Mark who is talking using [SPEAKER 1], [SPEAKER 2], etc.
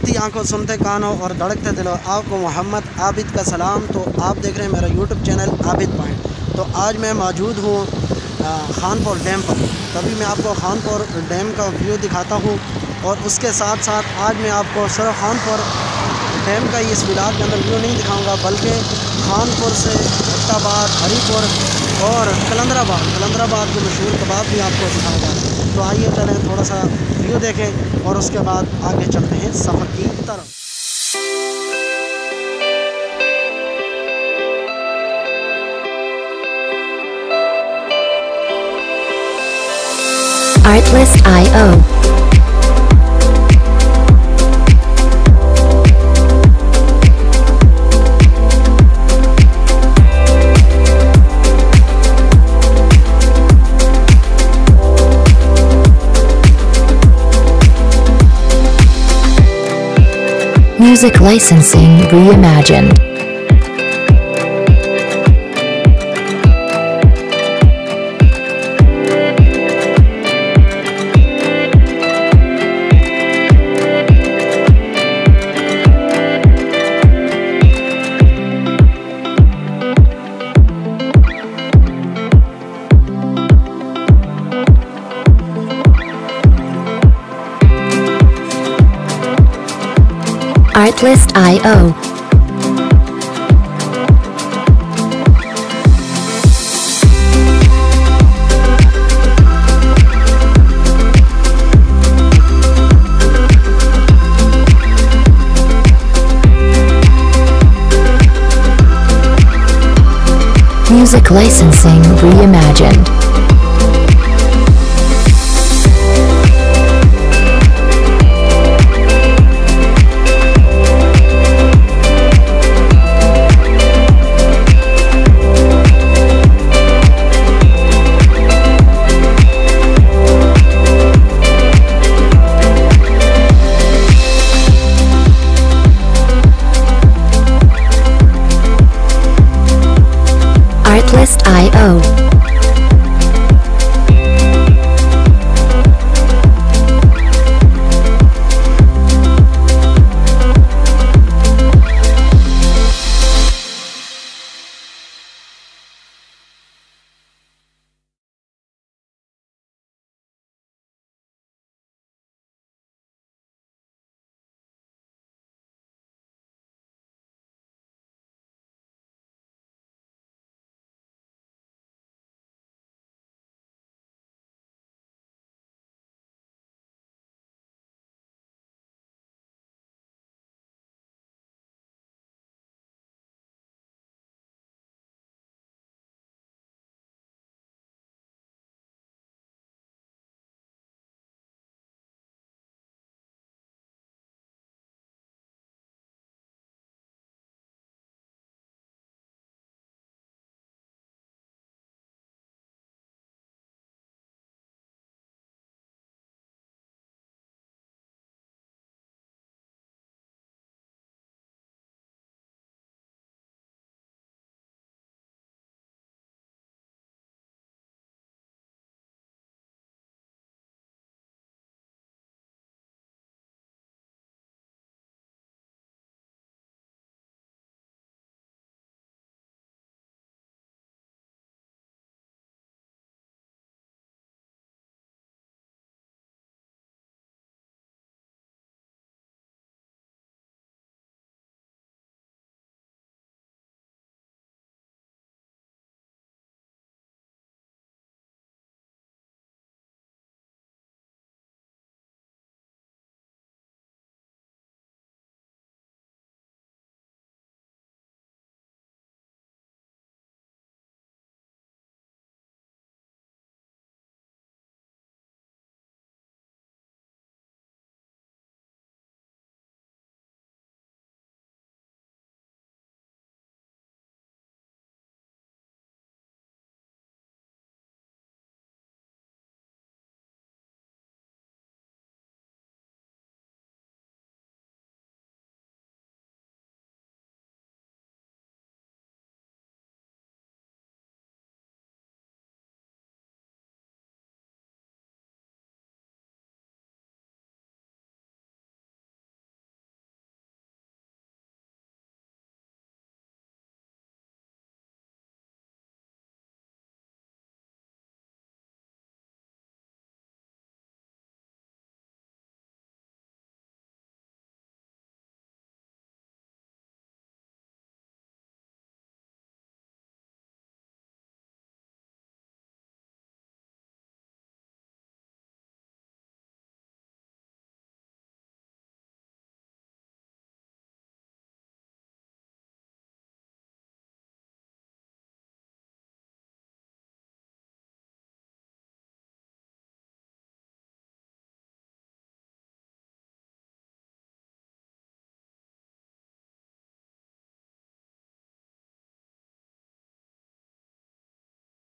[SPEAKER 1] देखती आंखों, सुनते कानों और धड़कते दिलों, आपको मोहम्मद आबिद का सलाम। तो आप देख रहे हैं मेरा यूट्यूब चैनल आबिद पॉइंट। तो आज मैं मौजूद हूँ खानपुर डैम पर। तभी मैं आपको खानपुर डैम का व्यू दिखाता हूँ और उसके साथ साथ आज मैं आपको सिर्फ खानपुर डैम का इस विलाग के अंदर व्यू नहीं दिखाऊंगा, बल्कि खानपुर से आबाद, हरीपुर और कलंदराबाद के मशहूर कबाब भी आपको दिखाऊंगा। तो आइए चलें थोड़ा सा व्यू देखें और उसके बाद आगे चलते हैं सफ़र की तरफ।
[SPEAKER 2] Artlist.io Music licensing reimagined. Artlist.io Music licensing reimagined. Artlist.io